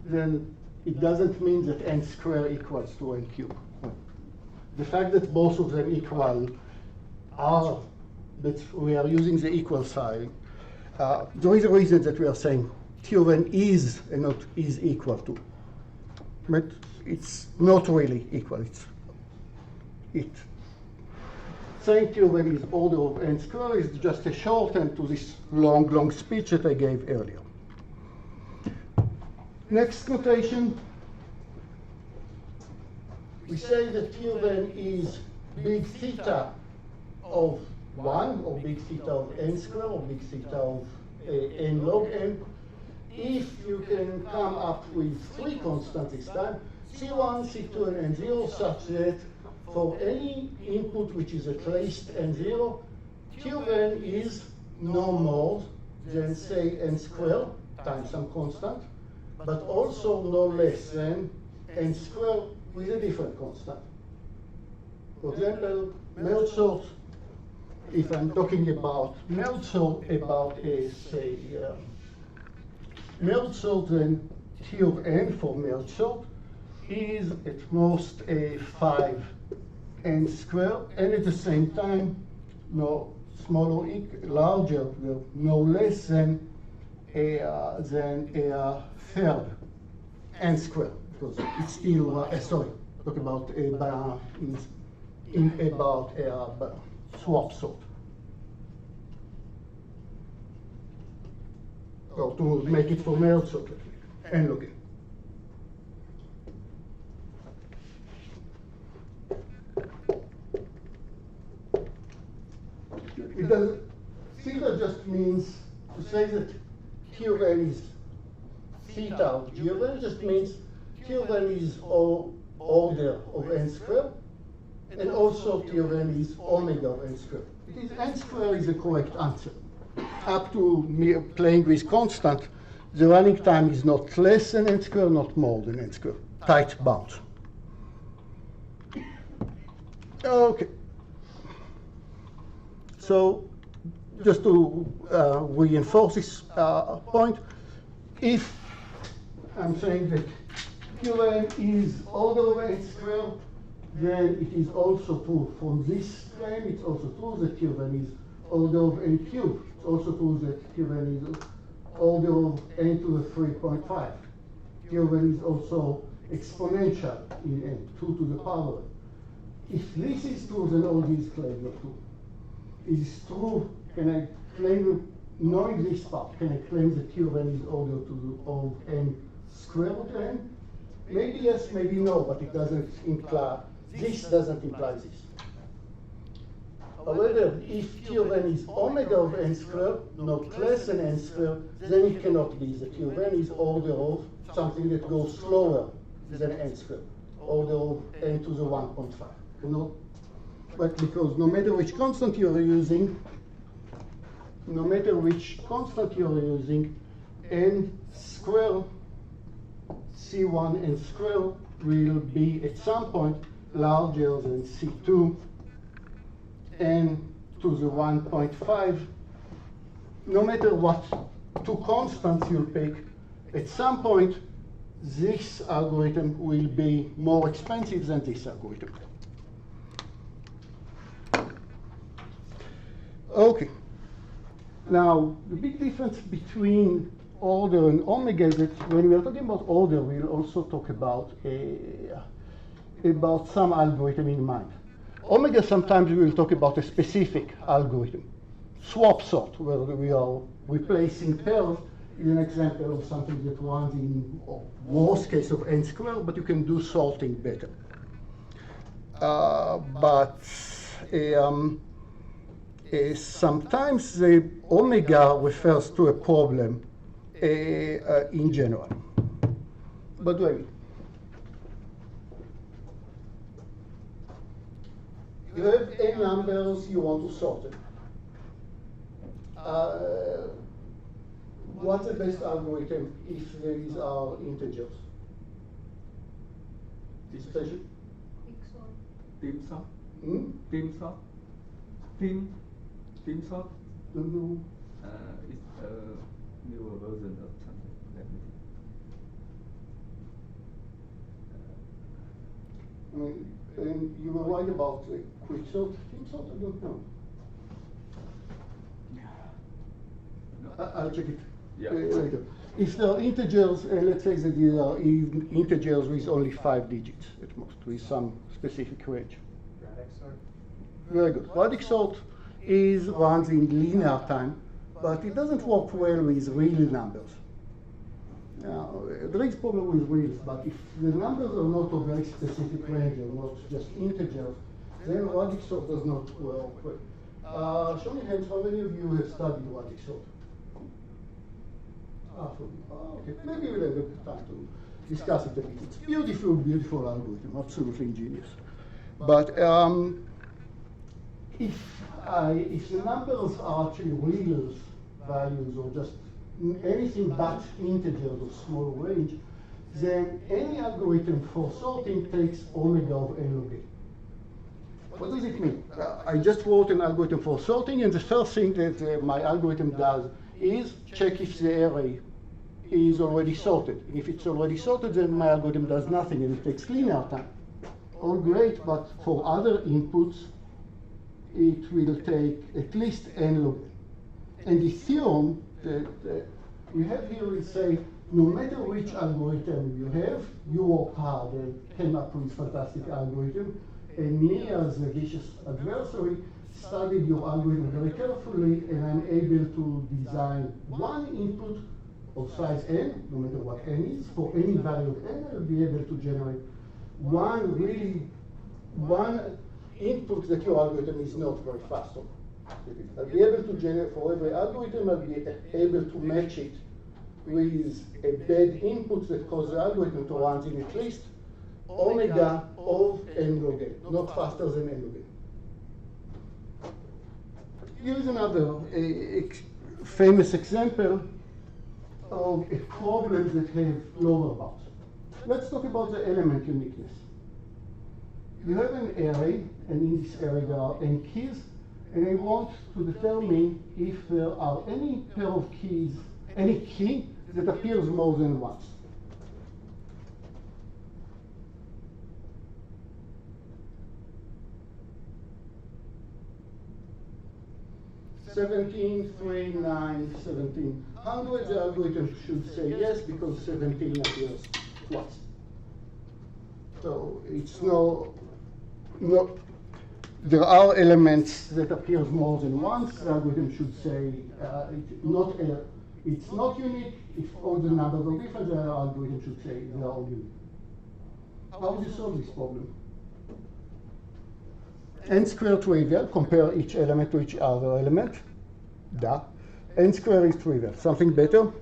then it doesn't mean that n squared equals to n cubed. The fact that both of them equal are that we are using the equal sign. There is a reason that we are saying T of n is and not is equal to. But it's not really equal. Saying T of n is order of n squared is just a shorthand to this long speech that I gave earlier. Next notation, we say that T of n is big theta of 1 or big theta of n squared or big theta of n log n if you can come up with 3 constants this time, C1, C2, and N0, such that for any input which is at least N0, T of n is no more than, say, n squared times some constant, but also no less than n squared with a different constant. For example, merge sort, if I'm talking about merge sort about say, merge sort, then T of n for merge sort is at most a 5 n squared, and at the same time, no smaller, larger, no less than a third n squared, because it's still, sorry, talk about about a swap sort. So to make it for merge sort, and log n. It does, theta just means to say that T of n is theta of G of n, just means T of n is order of n squared, and also T of n is omega of n squared. It is n squared is the correct answer. Up to me playing with constant, the running time is not less than n squared, not more than n squared. Tight bounds. Okay. So just to reinforce this point, if I'm saying that Qn is order of n squared, then it is also true from this claim. It's also true that Qn is order of n cubed. It's also true that Qn is order of n to the 3.5. Qn is also exponential in n, 2 to the power. If this is true, then all these claims are true. It is true, can I claim, knowing this part, can I claim that Q of n is order of n squared root n? Maybe yes, maybe no, but it doesn't imply, this doesn't imply this. However, if Q of n is omega of n squared, not less than n squared, then it cannot be that Q of n is order of something that goes slower than n squared, order of n to the 1.5. Cannot. But because no matter which constant you're using, n squared, C1 n squared will be at some point larger than C2 n to the 1.5. No matter what two constants you pick, at some point this algorithm will be more expensive than this algorithm. Okay. Now, the big difference between order and omega is that when we are talking about order, we'll also talk about some algorithm in mind. Omega, sometimes we will talk about a specific algorithm. Swap sort, where we are replacing pairs, is an example of something that runs in worst case of n squared, but you can do sorting better. Sometimes the omega refers to a problem in general. But wait. You have n numbers, you want to sort them. What's the best algorithm if these are integers? This station? Quicksort. Quicksort? Don't know. It's a newer version of something like I mean, and you were right about Quicksort. Quicksort, I don't know. I'll check it later. If there are integers, let's say that these are integers with only 5 digits at most, with some specific range. Very good. Quicksort runs in linear time, but it doesn't work well with real numbers. Now, there is problem with reals, but if the numbers are not of very specific range or not just integers, then Quicksort does not work well. Show me hands, how many of you have studied Quicksort? Okay, maybe we'll have time to discuss it a bit. It's beautiful, beautiful algorithm, absolutely ingenious. But if the numbers are actually real values or just anything but integers of small range, then any algorithm for sorting takes omega of n log n. What does it mean? I just wrote an algorithm for sorting, and the first thing that my algorithm does is check if the array is already sorted. If it's already sorted, then my algorithm does nothing, and it takes linear time. All great, but for other inputs, it will take at least n log n. And the theorem that we have here will say, no matter which algorithm you have, you work hard and came up with fantastic algorithm, and me as a vicious adversary studied your algorithm very carefully, and I'm able to design one input of size n, no matter what n is, for any value of n. I'll be able to generate one input that your algorithm is not very fast on. I'll be able to generate, for every algorithm, I'll be able to match it with a bad input that causes the algorithm to run in at least omega of n log n, not faster than n log n. Here's another famous example of a problem that have lower bounds. Let's talk about the element uniqueness. You have an array, and in this array there are n keys, and I want to determine if there are any pair of keys, any key that appears more than once. (17, 3, 9, 17). Hundreds, the algorithm should say yes because 17 appears twice. So it's there are elements that appears more than once. The algorithm should say it's not unique. If all the numbers are different, the algorithm should say they are all unique. How would you solve this problem? N squared trivial, compare each element to each other element. Duh. N squared is trivial. Something better?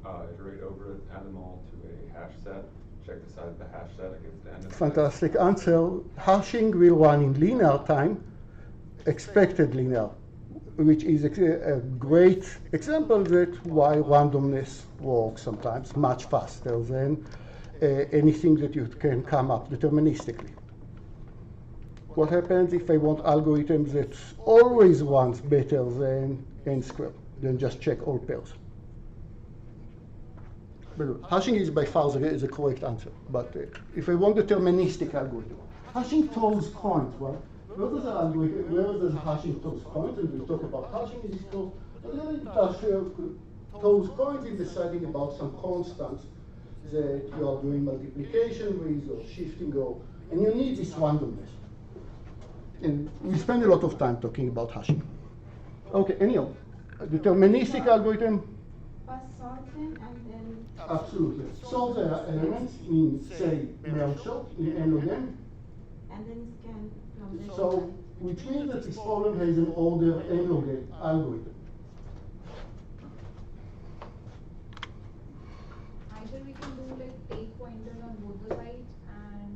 Iterate over it, add them all to a hash set, check the size of the hash set against the end of Fantastic answer. Hashing will run in linear time, expected linear, which is a great example that why randomness works sometimes much faster than anything that you can come up deterministically. What happens if I want algorithms that always runs better than n squared? Then just check all pairs. But hashing is by far the correct answer. But if I want deterministic algorithm, hashing throws coins, right? Where does hashing throws coins? And we'll talk about hashing in this course. But then throws coins is deciding about some constants that you are doing multiplication with or shifting and you need this randomness. And we spend a lot of time talking about hashing. Okay, anyhow, a deterministic algorithm. First sort them and then. Absolutely. Sort the elements in, say, merge sort in n log n. And then scan from the. So, which means that this problem has an order n log n algorithm. Either we can do like take pointers on both the sides and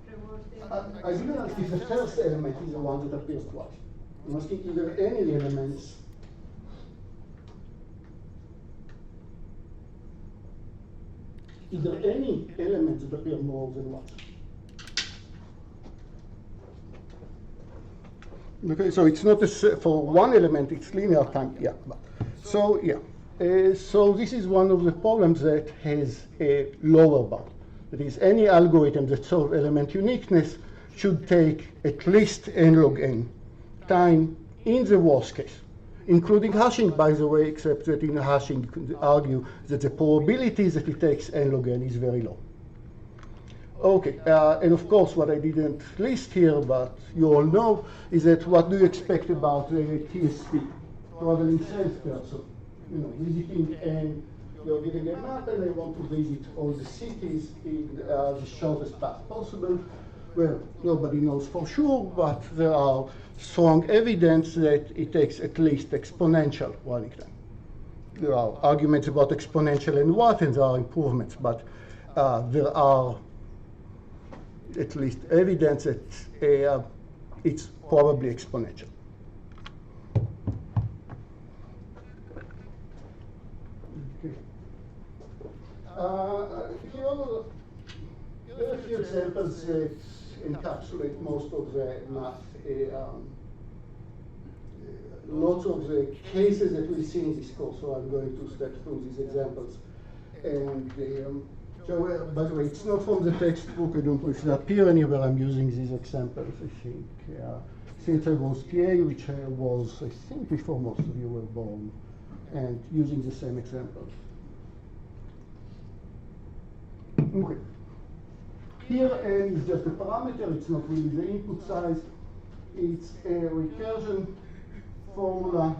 traverse them. I didn't ask if the first element is the one that appears twice. I'm asking if there are any elements. Is there any elements that appear more than once? Okay, so it's not for one element, it's linear time, yeah. So, yeah. So this is one of the problems that has a lower bound. That is, any algorithm that solves element uniqueness should take at least n log n time in the worst case, including hashing, by the way, except that in hashing you could argue that the probability that it takes n log n is very low. Okay, and of course what I didn't list here, but you all know, is that what do you expect about the TSP, traveling salesperson, visiting, and you're getting a map and they want to visit all the cities in the shortest path possible. Well, nobody knows for sure, but there are strong evidence that it takes at least exponential running time. There are arguments about exponential and what, and there are improvements, but there are at least evidence that it's probably exponential. Okay. Here are a few examples that encapsulate most of the math. Lots of the cases that we see in this course, so I'm going to step through these examples. And so, by the way, it's not from the textbook. I don't know if they appear anywhere. I'm using these examples, I think. Since I was PA, which I was, I think, before most of you were born, and using the same examples. Okay. Here n is just a parameter. It's not really the input size. It's a recursion formula.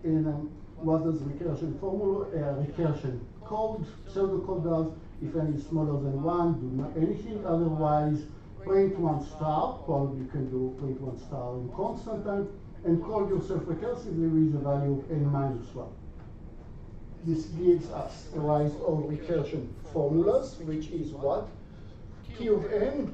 And what does recursion formula? Recursion code, pseudocode does. If n is smaller than 1, do not anything. Otherwise, print 1 star. Probably you can do print 1 star in constant time, and call yourself recursively with the value of n minus 1. This gives us a rise of recursion formulas, which is what? T of n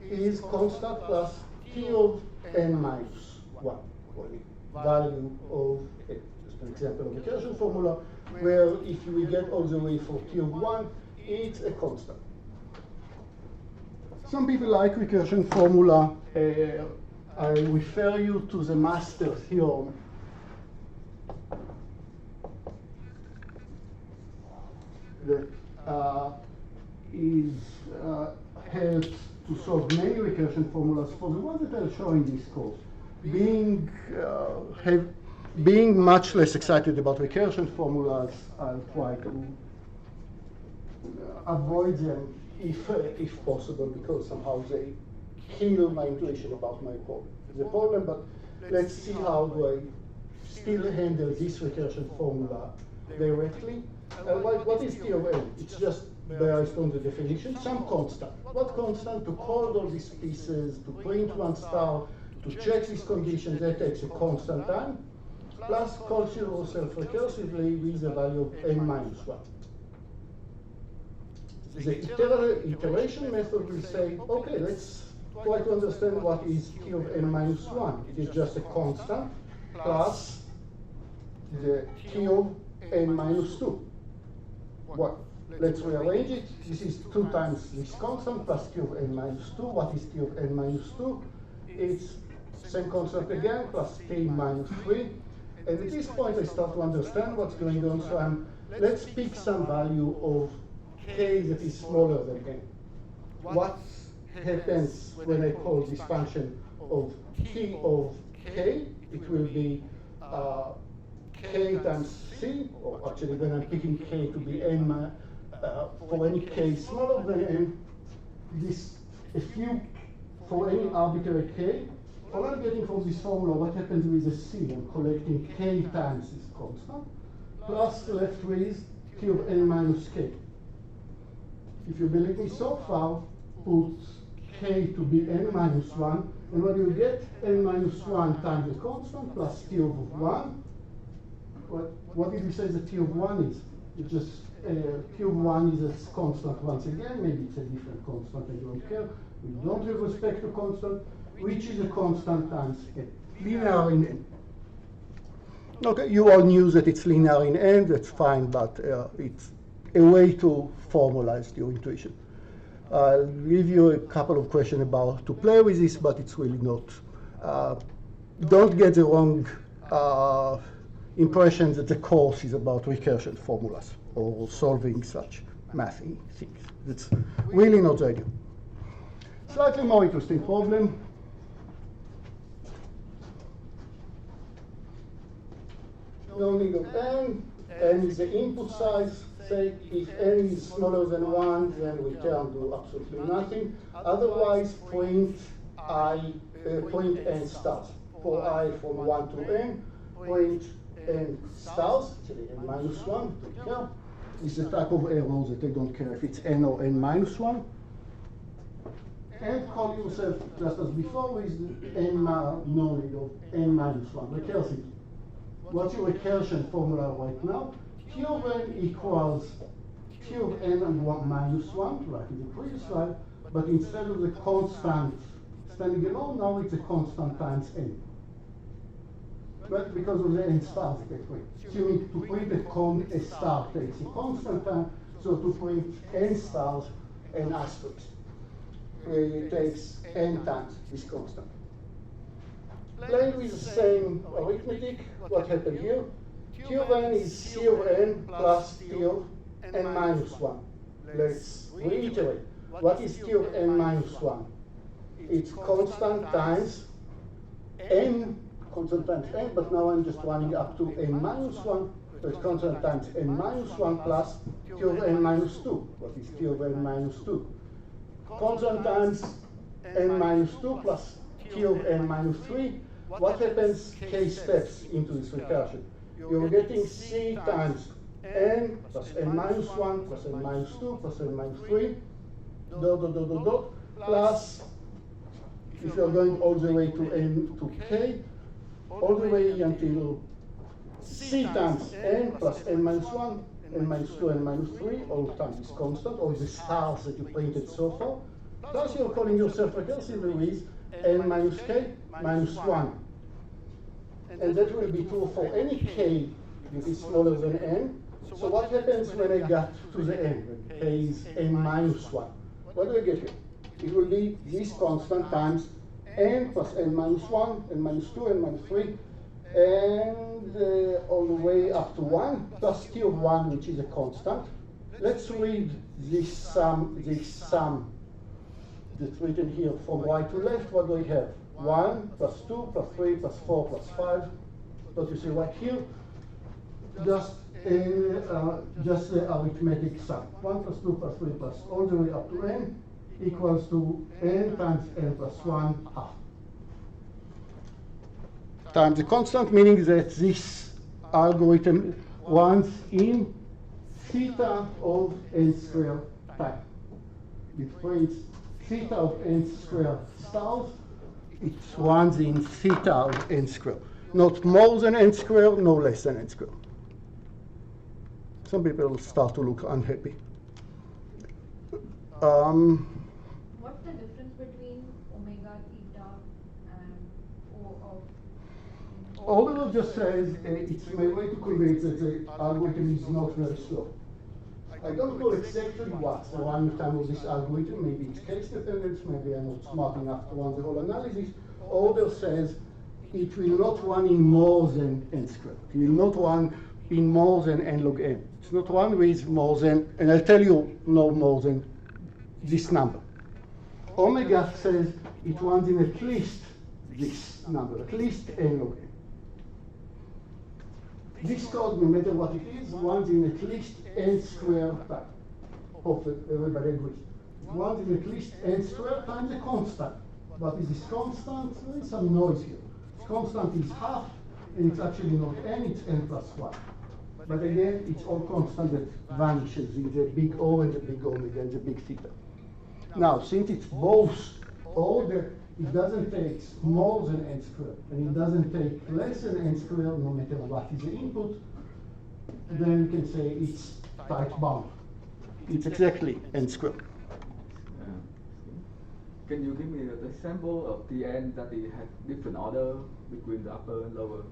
is constant plus T of n minus 1, or the value of n. Just an example of recursion formula, where if we get all the way for T of 1, it's a constant. Some people like recursion formula. I refer you to the master theorem. That helps to solve many recursion formulas. For the ones that I'll show in this course, being much less excited about recursion formulas, I'll try to avoid them if possible, because somehow they kill my intuition about my problem. The problem, but let's see how do I still handle this recursion formula directly. What is T of n? It's just based on the definition, some constant. What constant? To call all these pieces, to print 1 star, to check these conditions, that takes a constant time, plus call yourself recursively with the value of n minus 1. The iteration method will say, okay, let's try to understand what is T of n minus 1. It is just a constant plus the T of n minus 2. What? Let's rearrange it. This is 2 times this constant plus T of n minus 2. What is T of n minus 2? It's same constant again plus T minus 3. And at this point, I start to understand what's going on. So let's pick some value of k that is smaller than n. What happens when I call this function of t of k? It will be k times c, or actually when I'm picking k to be n, for any k smaller than n, for any arbitrary k, all I'm getting from this formula, what happens with the c? I'm collecting k times this constant, plus left with t of n minus k. If you believe me so far, put k to be n minus 1, and what you get? N minus 1 times the constant plus t of 1. What did we say the t of 1 is? It's just t of 1 is a constant once again. Maybe it's a different constant, I don't care. We don't have respect to constant, which is a constant times n, linear in n. Okay, you all knew that it's linear in n, that's fine, but it's a way to formalize your intuition. I'll give you a couple of questions about to play with this, but it's really not. Don't get the wrong impression that the course is about recursion formulas or solving such math E6. That's really not the idea. Slightly more interesting problem. We only got n is the input size. Say if n is smaller than 1, then we can do absolutely nothing. Otherwise, print n stars. For I from 1 to n, print n stars, actually n minus 1, don't care. It's the type of error that I don't care if it's n or n minus 1. And call yourself, just as before, with n knowledge of n minus 1, recursively. What's your recursion formula right now? Q of n equals Q of n and 1 minus 1, like in the previous slide, but instead of the constant standing alone, now it's a constant times n. But because of the n stars that way. Assuming to print a star takes a constant time, so to print n stars, n asterisk, it takes n times this constant. Playing with the same arithmetic, what happened here? Q of n is C of n plus T of n minus 1. Let's reiterate. What is Q of n minus 1? It's constant times n, constant times n, but now I'm just running up to n minus 1. So it's constant times n minus 1 plus Q of n minus 2. What is Q of n minus 2? Constant times n minus 2 plus Q of n minus 3. What happens k steps into this recursion? You're getting C times n plus n minus 1 plus n minus 2 plus n minus 3, dot, dot, dot, dot, dot, plus, if you're going all the way to n to k, all the way until C times n plus n minus 1, n minus 2, n minus 3, all times is constant, or the stars that you printed so far, plus you're calling yourself recursively with n minus k minus 1. And that will be true for any k that is smaller than n. So what happens when I get to the n? When k is n minus 1. What do I get here? It will be this constant times n plus n minus 1, n minus 2, n minus 3, and all the way up to 1, plus Q of 1, which is a constant. Let's read this sum that's written here from right to left. What do we have? 1 plus 2 plus 3 plus 4 plus 5. What you see right here? Just the arithmetic sum. 1 plus 2 plus 3 plus all the way up to n equals to n times n plus 1 half. Times the constant, meaning that this algorithm runs in theta of n squared time. It prints theta of n squared stars. It runs in theta of n squared. Not more than n squared, no less than n squared. Some people start to look unhappy. What's the difference between omega, theta, and O of? All of it just says it's my way to convince that the algorithm is not very slow. I don't know exactly what's the runtime time of this algorithm. Maybe it's case dependence, maybe I'm not smart enough to run the whole analysis. Order says it will not run in more than n squared. It will not run in more than n log n. It's not run with more than, and I'll tell you no more than this number. Omega says it runs in at least this number, at least n log n. This code, no matter what it is, runs in at least n squared time. Hopefully everybody agrees. It runs in at least n squared times a constant. What is this constant? There is some noise here. This constant is half, and it's actually not n, it's n plus 1. But again, it's all constant that vanishes in the big O and the big omega and the big theta. Now, since it's both order, it doesn't take more than n squared, and it doesn't take less than n squared, no matter what is the input, then we can say it's tight bound. It's exactly n squared. Can you give me an example of the n that it has different order between the upper and lower?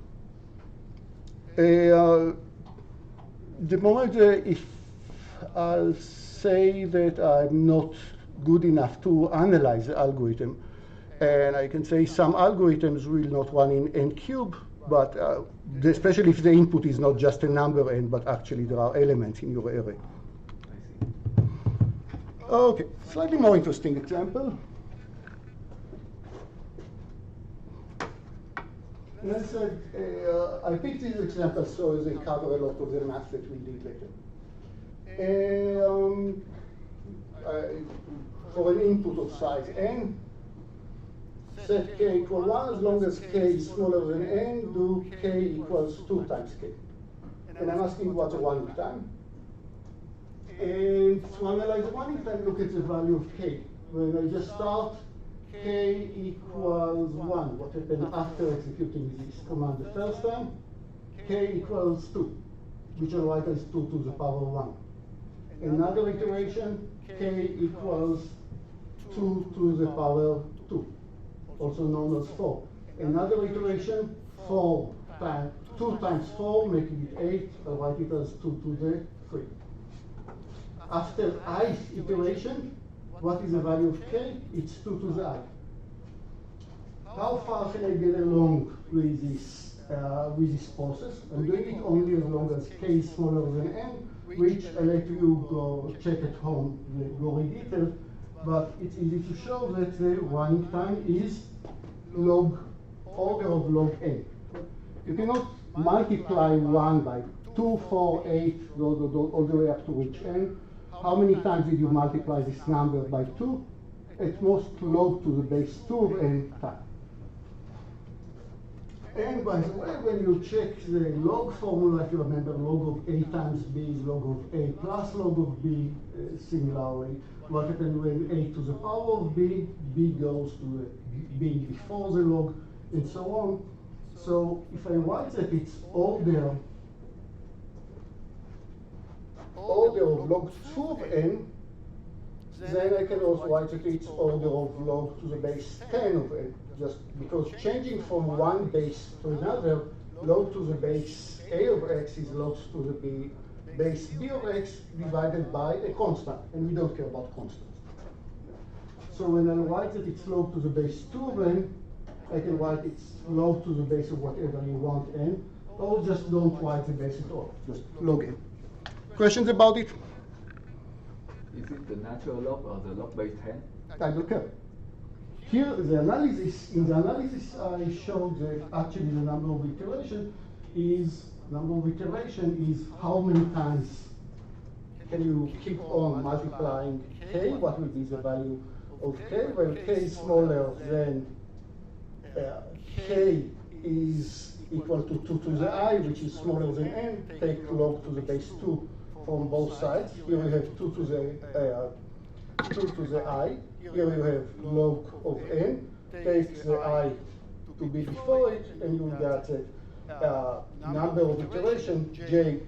The moment if I'll say that I'm not good enough to analyze the algorithm, and I can say some algorithms will not run in n cube, but especially if the input is not just a number n, but actually there are elements in your array. I see. Okay, slightly more interesting example. And I said, I picked these examples so they cover a lot of the math that we did later. For an input of size n, set k equal 1 as long as k is smaller than n, do k equals 2 times k. And I'm asking what's a one time. And to analyze the one time, look at the value of k. When I just start, k equals 1. What happened after executing this command the first time? K equals 2, which I'll write as 2 to the power 1. Another iteration, k equals 2 to the power 2, also known as 4. Another iteration, 2 times 4, making it 8. I'll write it as 2 to the 3. After ith iteration, what is the value of k? It's 2 to the I. How far can I get along with this process? I'm doing it only as long as k is smaller than n, which I'll let you go check at home, go in detail. But it's easy to show that the running time is order of log n. You cannot multiply 1 by 2, 4, 8, all the way up to reach n. How many times did you multiply this number by 2? At most log to the base 2 of n time. And by the way, when you check the log formula, if you remember, log of a times b is log of a plus log of b. Similarly, what happens when a to the power of b, b goes to the b before the log, and so on. So if I write that it's order of log 2 of n, then I can also write that it's order of log to the base 10 of n, just because changing from one base to another, log to the base a of x is log to the base b of x divided by a constant, and we don't care about constants. So when I write that it's log to the base 2 of n, I can write it's log to the base of whatever you want n, or just don't write the base at all, just log n. Questions about it? Is it the natural log or the log base 10? I don't care. Here, in the analysis, I showed that actually the number of iteration is how many times can you keep on multiplying k? What will be the value of k? Well, k is smaller than k is equal to 2 to the I, which is smaller than n. Take log to the base 2 from both sides. Here we have 2 to the I. Here you have log of n. Take the I to be before it, and you got a number of iteration j.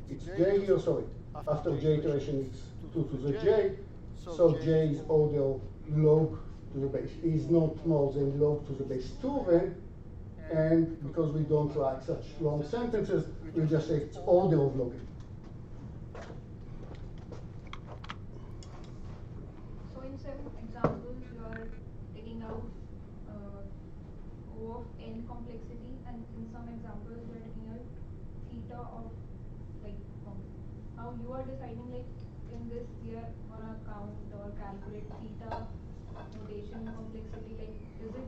It's j here, sorry. After j iteration, it's 2 to the j. So j is order log to the base is not more than log to the base 2 of n. And because we don't like such long sentences, we just say it's order of log n. So in some examples, you are taking out O of n complexity, and in some examples, you are taking out theta of how you are deciding in this we are gonna count or calculate theta notation complexity. Is it?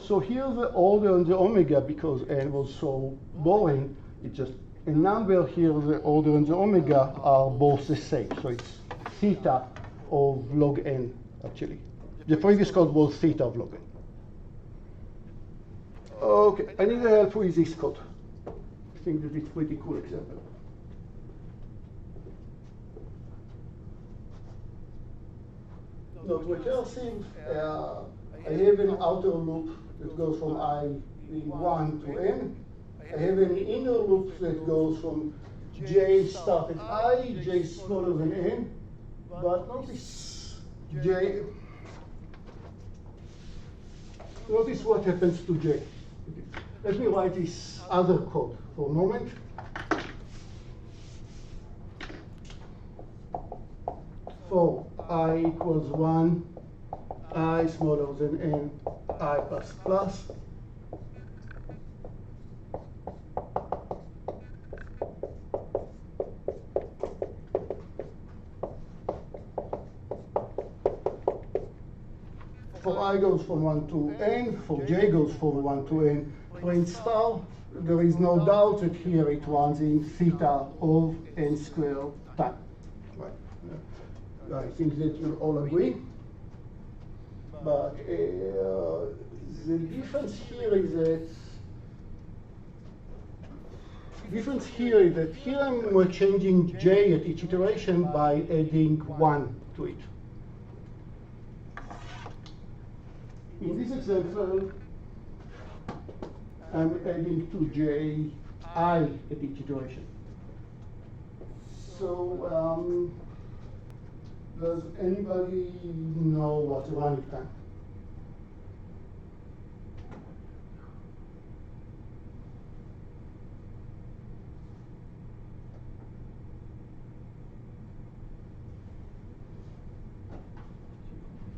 So here's the order and the omega, because n was so boring. It's just a number here. The order and the omega are both the same. So it's theta of log n, actually. The previous code was theta of log n. Okay, I need help with this code. I think that it's a pretty cool example. Not recursive. I have an outer loop that goes from I in 1 to n. I have an inner loop that goes from j start at I, j smaller than n. But notice notice what happens to j. Let me write this other code for a moment. For I equals 1, I smaller than n, I plus plus. for I goes from 1 to n, for j goes from 1 to n, print star. There is no doubt that here it runs in theta of n squared time. Right. I think that you all agree. But the difference here is that here I'm changing j at each iteration by adding 1 to it. In this example, I'm adding to j I at each iteration. So, does anybody know what's running time?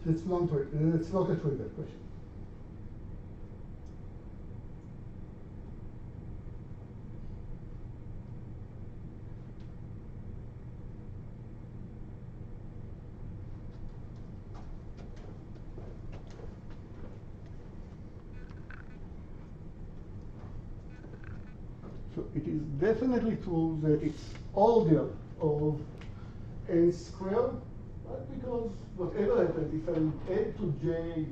It's not a trivial question. So it is definitely true that it's order of n squared, right? Because whatever happens, if I add to j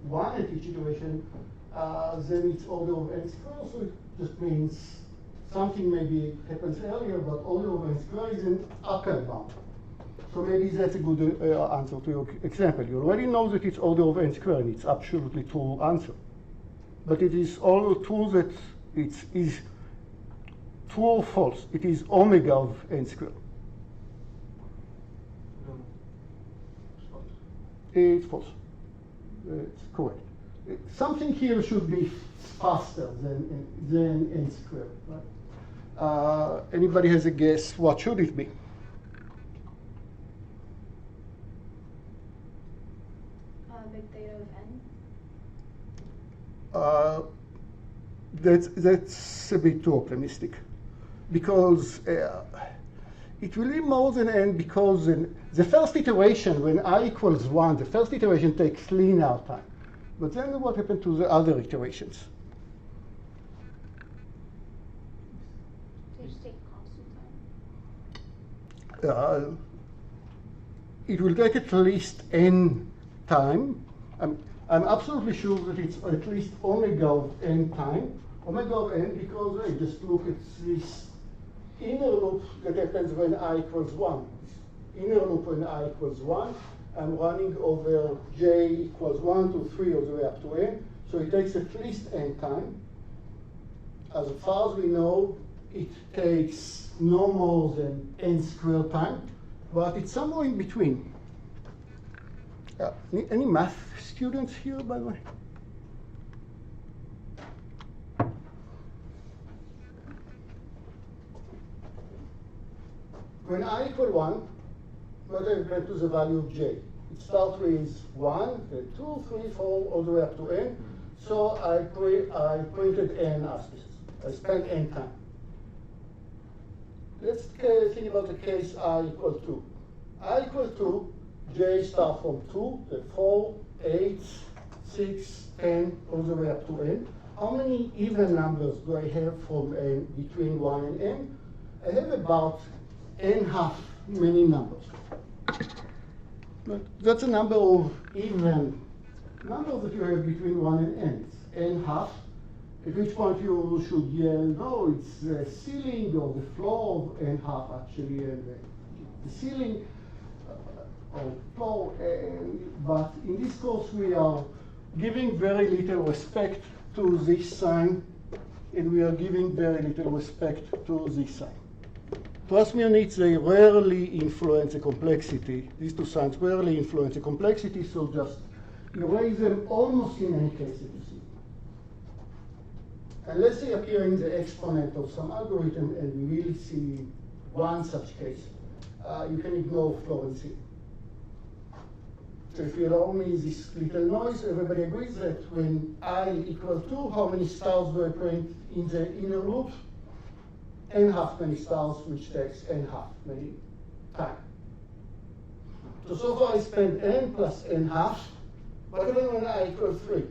1 at each iteration, then it's order of n squared, so it just means something maybe happens earlier, but order of n squared is an upper bound. So maybe that's a good answer to your example. You already know that it's order of n squared, and it's absolutely true answer. But it is also true that it is true or false. It is omega of n squared. It's false. It's correct. Something here should be faster than n squared, right? Anybody has a guess? What should it be? Big theta of n. That's a bit too optimistic, because it will be more than n, because the first iteration, when I equals 1, the first iteration takes linear time. But then what happened to the other iterations? They just take constant time. It will take at least n time. I'm absolutely sure that it's at least omega of n time. Omega of n, because just look at this inner loop that happens when I equals 1. Inner loop when I equals 1. I'm running over j equals 1 to 3 all the way up to n. So it takes at least n time. As far as we know, it takes no more than n squared time, but it's somewhere in between. Any math students here, by the way? When I equal 1, what I get to the value of j? It starts with 1, then 2, 3, 4, all the way up to n. So I printed n auspices. I spent n time. Let's think about the case I equal 2. I equal 2, j start from 2, then 4, 8, 6, 10, all the way up to n. How many even numbers do I have from n between 1 and n? I have about n½ many numbers. But that's a number of even numbers that you have between 1 and n. It's n½ At which point you should yell, no, it's the ceiling or the floor of n½ actually, and the ceiling or floor. But in this course, we are giving very little respect to this sign, and we are giving very little respect to this sign. Trust me on it, they rarely influence the complexity. These two signs rarely influence the complexity, so just erase them almost in any case that you see. Unless they appear in the exponent of some algorithm and we really see one such case, you can ignore floor and ceiling. So if you allow me this little noise, everybody agrees that when I equal 2, how many stars do I print in the inner loop? n½ many stars, which takes n½ many time. So far I spent n plus n½ What about when I equals 3?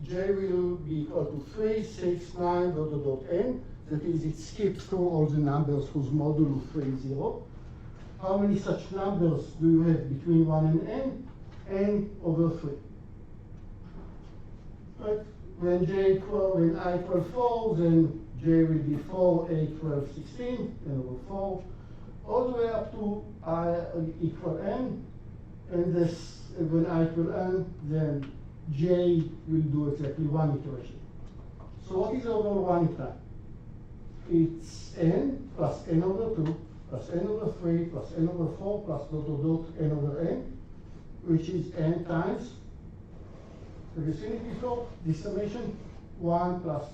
J will be equal to 3, 6, 9, dot, dot, dot, n. That is, it skips through all the numbers whose modulo 3 is 0. How many such numbers do you have between 1 and n? N over 3. Right? When I equal 4, then J will be 4, 8, 12, 16, n over 4, all the way up to I equal n. And this, when I equal n, then J will do exactly one iteration. So what is over one time? It's n plus n over 2 plus n over 3 plus n over 4 plus dot dot dot n over n, which is n times, have you seen it before? This summation, 1 plus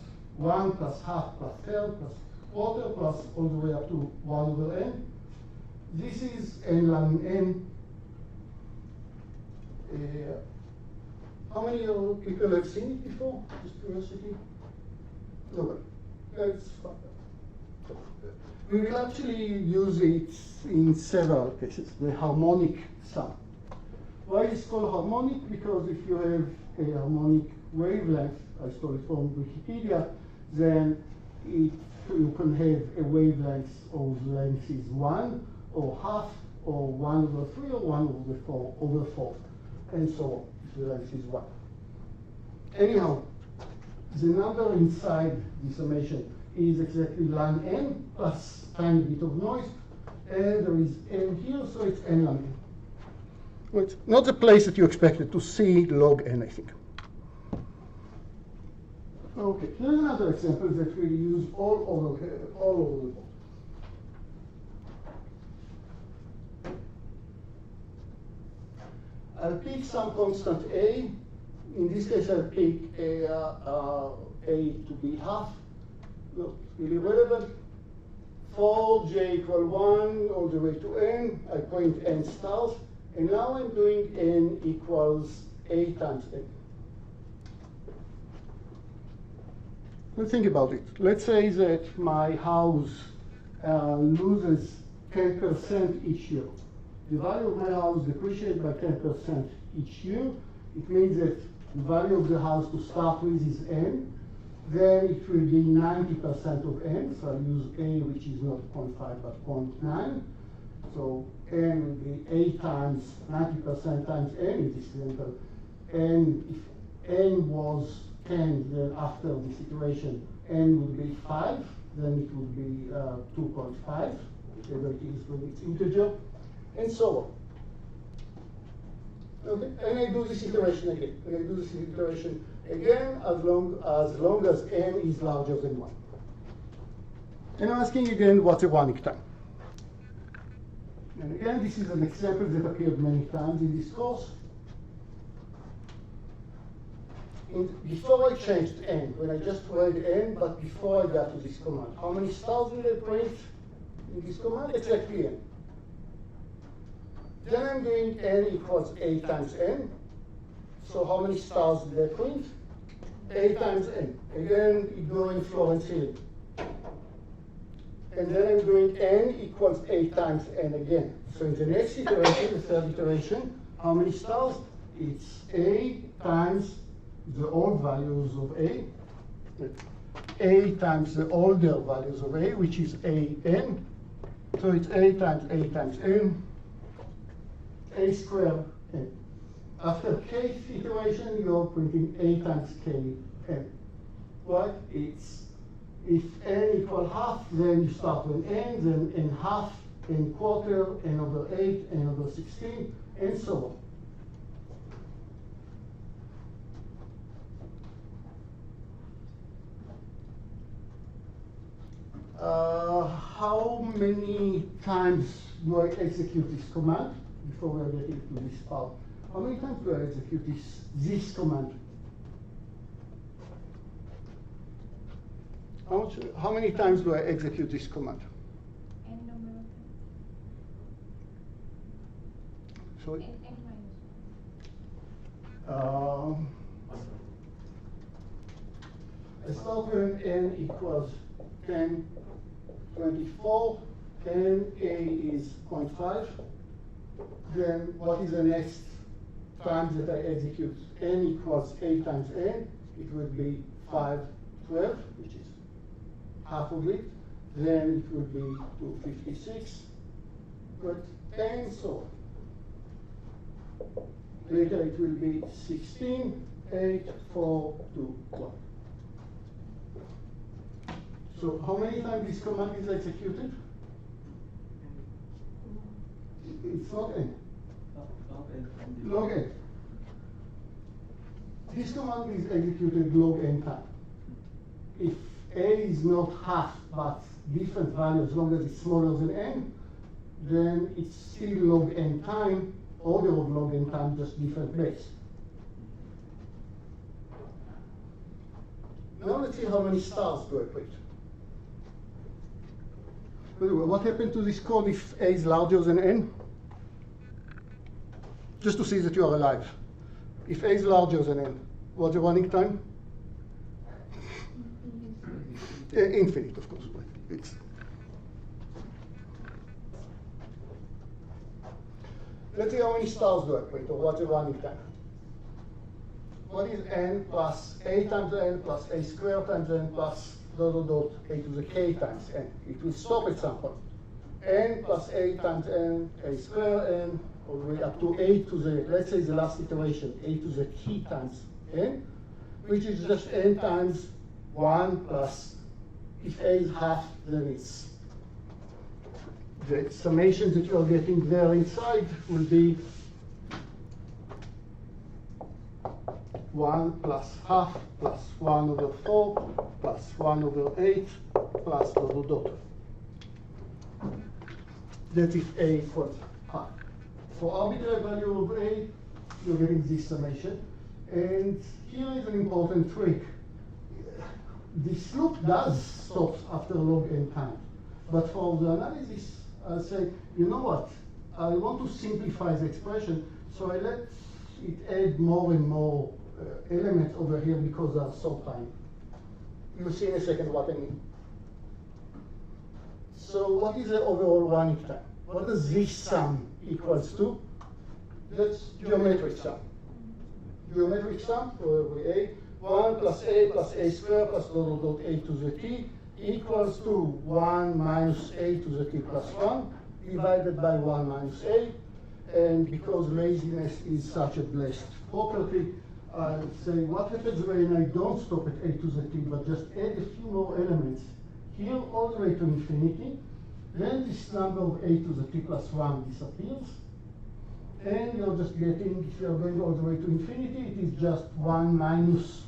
half plus third plus quarter plus all the way up to 1 over n. This is n ln n. How many people have seen it before? Just curiosity. Nobody. That's fine. We will actually use it in several cases, the harmonic sum. Why is it called harmonic? Because if you have a harmonic wavelength, I stole it from Wikipedia, then you can have a wavelength of length is 1 or half or 1 over 3 or 1 over 4, and so on, if the length is 1. Anyhow, the number inside the summation is exactly ln n plus tiny bit of noise, and there is n here, so it's n ln n. Well, it's not the place that you expected to see log n, I think. Okay, here's another example that we use all over the board. I'll pick some constant a. In this case, I'll pick a to be half. Not really relevant. For j equal 1 all the way to n, I point n stars. And now I'm doing n equals a times n. Well, think about it. Let's say that my house loses 10% each year. The value of my house depreciates by 10% each year. It means that the value of the house to start with is n. Then it will be 90% of n. So I'll use a, which is not 0.5 but 0.9. So n will be a times 90% times n in this example. And if n was 10, then after this iteration, n would be 5, then it would be 2.5, whatever it is when it's integer, and so on. Okay, and I do this iteration again. And I do this iteration again as long as n is larger than 1. And I'm asking again, what's a one-week time? And again, this is an example that appeared many times in this course. Before I changed n, when I just read n, but before I got to this command, how many stars did I print in this command? Exactly n. Then I'm doing n equals a times n. So how many stars did I print? A times n. Again, ignoring Florence Hill. And then I'm doing n equals a times n again. So in the next iteration, the third iteration, how many stars? It's a times the old values of a times the older values of a, which is a n. So it's a times n, a squared n. After kth iteration, you're printing a times k n. Right? It's if n equal half, then you start with n, then n half, n quarter, n over 8, n over 16, and so on. How many times do I execute this command before we are getting to this part? How many times do I execute this command? How many times do I execute this command? N number of times. Sorry? N minus 1. I start when n equals 10, 24, then a is 0.5. Then what is the next times that I execute n equals a times n, it will be 512, which is half of it. Then it will be 256, but and so on. Later it will be 16, 8, 4, 2, 1. So how many times this command is executed? It's not n. Log n. This command is executed log n time. If a is not half but different value, as long as it's smaller than n, then it's still log n time, order of log n time, just different base. Now let's see how many stars do I print. By the way, what happened to this code if a is larger than n? Just to see that you are alive. If a is larger than n, what's the running time? Infinite, of course. Let's see how many stars do I print, or what's the running time? What is n plus a times n plus a squared times n plus dot dot dot a to the k times n? It will stop at some point. N plus a times n, a squared n, all the way up to a to the, let's say the last iteration, a to the k times n, which is just n times 1 plus, if a is half, then it's the summations that you are getting there inside will be 1 plus half plus 1 over 4 plus 1 over 8 plus dot dot dot. That if a equals half. For arbitrary value of a, you're getting this summation. And here is an important trick. This loop does stop after log n time. But for the analysis, I'll say, you know what? I want to simplify the expression, so I let it add more and more elements over here because they are so tiny. You'll see in a second what I mean. So what is the overall running time? What does this sum equals to? That's geometric sum. Geometric sum for every a. 1 plus a squared plus dot dot dot a to the t equals to 1 minus a to the t plus 1 divided by 1 minus a. And because laziness is such a blessed property, I'll say what happens when I don't stop at a to the t but just add a few more elements here all the way to infinity. Then this number of a to the t plus 1 disappears. And you're just getting, if you're going all the way to infinity, it is just 1 minus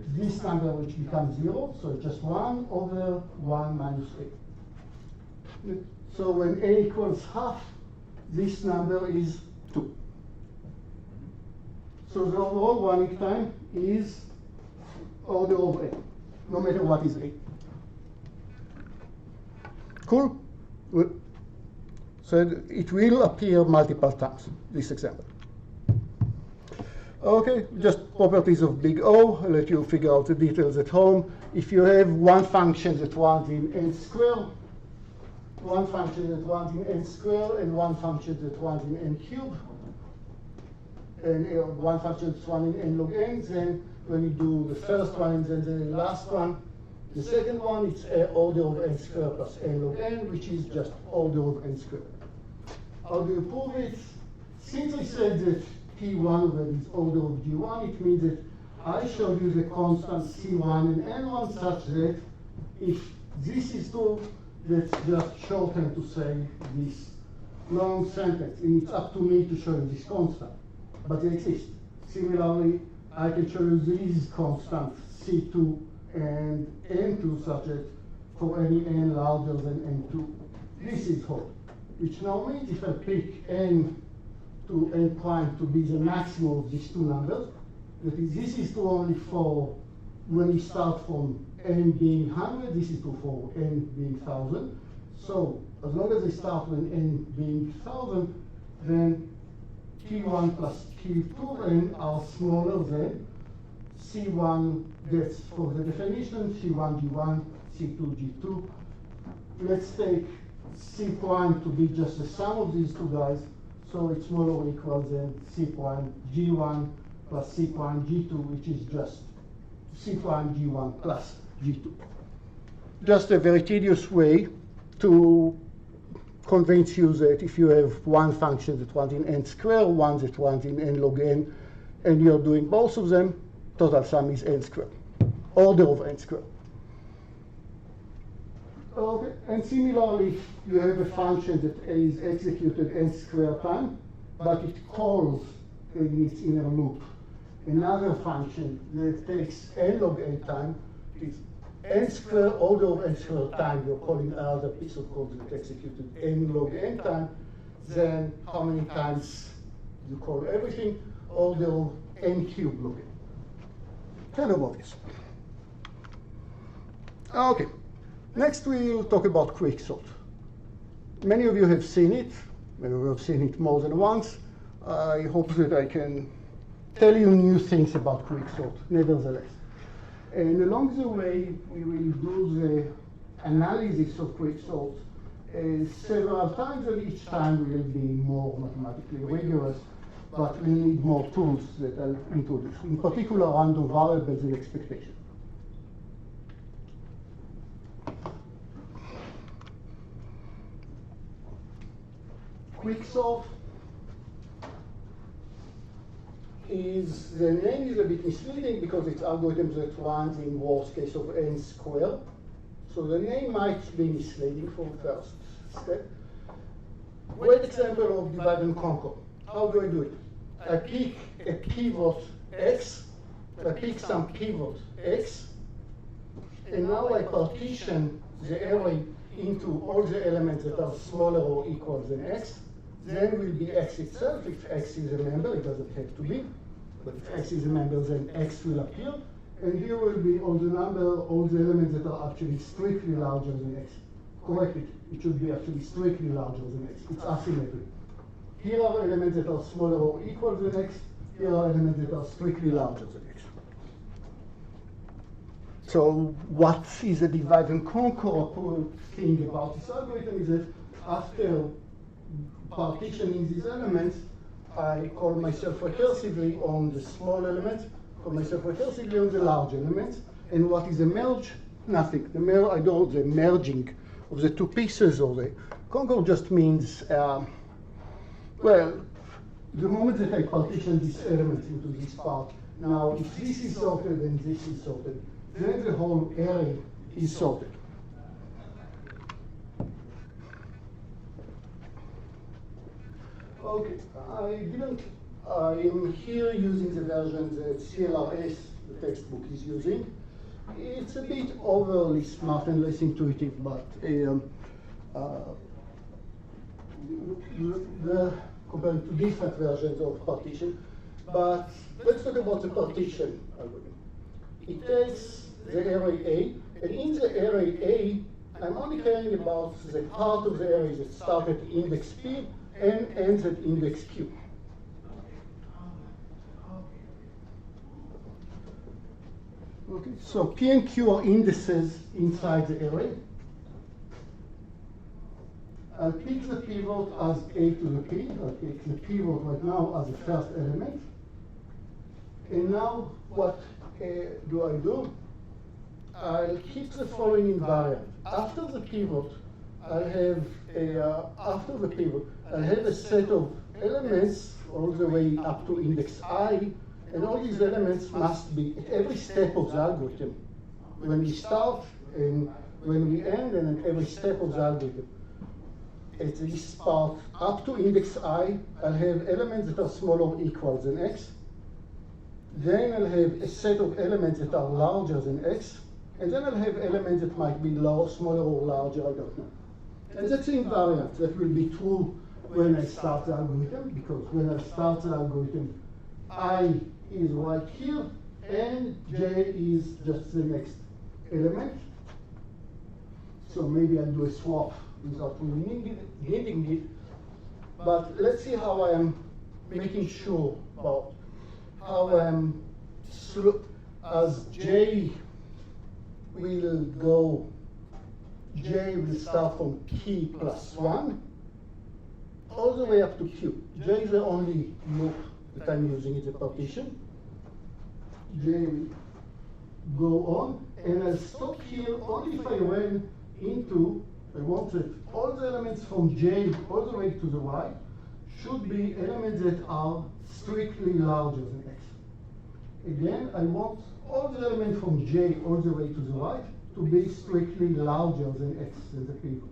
this number, which becomes 0. So it's just 1 over 1 minus a. So when a equals half, this number is 2. So the overall running time is order of a, no matter what is a. Cool? So it will appear multiple times, this example. Okay, just properties of big O. I'll let you figure out the details at home. If you have one function that runs in n squared, one function that runs in n squared, and one function that runs in n cubed, and one function that's running in n log n, then when you do the first one and then the last one, the second one, it's order of n squared plus n log n, which is just order of n squared. How do you prove it? Since I said that T1 over is order of G1, it means that I showed you the constant C1 and N1 such that if this is true, that's just shorthand to say this long sentence. And it's up to me to show you this constant, but they exist. Similarly, I can show you these constants C2 and N2 such that for any n larger than N2, this is whole. Which now means if I pick n to n prime to be the maximum of these two numbers, that is, this is true only for when we start from n being 100, this is true for n being 1000. So as long as I start when n being 1000, then T1 plus T2n are smaller than C1, that's for the definition, C1 G1, C2 G2. Let's take C prime to be just the sum of these two guys. So it's smaller or equal than C prime G1 plus C prime G2, which is just C prime G1 plus G2. Just a very tedious way to convince you that if you have one function that runs in n squared, one that runs in n log n, and you're doing both of them, total sum is n squared, order of n squared. Okay, and similarly, you have a function that is executed n squared time, but it calls in its inner loop another function that takes n log n time. It's n squared order of n squared time. You're calling another piece of code that executed n log n time. Then how many times you call everything? Order of n cubed log n. Kind of obvious. Okay. Next, we'll talk about Quicksort. Many of you have seen it. Many of you have seen it more than once. I hope that I can tell you new things about Quicksort, nevertheless. And along the way, we will do the analysis of Quicksort several times, and each time we will be more mathematically rigorous, but we need more tools that I'll introduce, in particular random variables and expectations. Quicksort is, the name is a bit misleading because it's algorithm that runs in worst case of n squared. So the name might be misleading for the first step. Great example of divide and conquer. How do I do it? I pick a pivot x, I pick some pivot x, and now I partition the array into all the elements that are smaller or equal than x. Then will be x itself. If x is a member, it doesn't have to be. But if x is a member, then x will appear. And here will be all the elements that are actually strictly larger than x. Correct it. It should be actually strictly larger than x. It's asymmetric. Here are elements that are smaller or equal than x. Here are elements that are strictly larger than x. So what is a divide and conquer thing about this algorithm is that after partitioning these elements, I call myself recursively on the small elements, call myself recursively on the large elements. And what is a merge? Nothing. The merging of the two pieces or the conquer just means, well, the moment that I partition these elements into this part, now if this is sorted and this is sorted, then the whole array is sorted. Okay, I'm here using the version that CLRS, the textbook, is using. It's a bit overly smart and less intuitive, but compared to different versions of partition. But let's talk about the partition algorithm. It takes the array A, and in the array A, I'm only caring about the part of the array that starts at index P and ends at index Q. Okay, so P and Q are indices inside the array. I'll pick the pivot as A to the P. I'll pick the pivot right now as the first element. And now what do I do? I'll keep the following invariant. After the pivot, I'll have a set of elements all the way up to index I, and all these elements must be at every step of the algorithm. When we start and when we end, and at every step of the algorithm. At this part up to index I, I'll have elements that are smaller or equal than x. Then I'll have a set of elements that are larger than x. And then I'll have elements that might be smaller or larger, I don't know. And that's the invariant that will be true when I start the algorithm, because when I start the algorithm, I is right here, and j is just the next element. So maybe I'll do a swap without really needing it. But let's see how I am making sure about how I am, as j will go, j will start from p plus 1 all all the way up to Q. J is the only loop that I'm using in the partition. J will go on, and I'll stop here only if I ran into, I want that all the elements from J all the way to the Y should be elements that are strictly larger than X. Again, I want all the elements from J all the way to the Y to be strictly larger than X, than the pivot.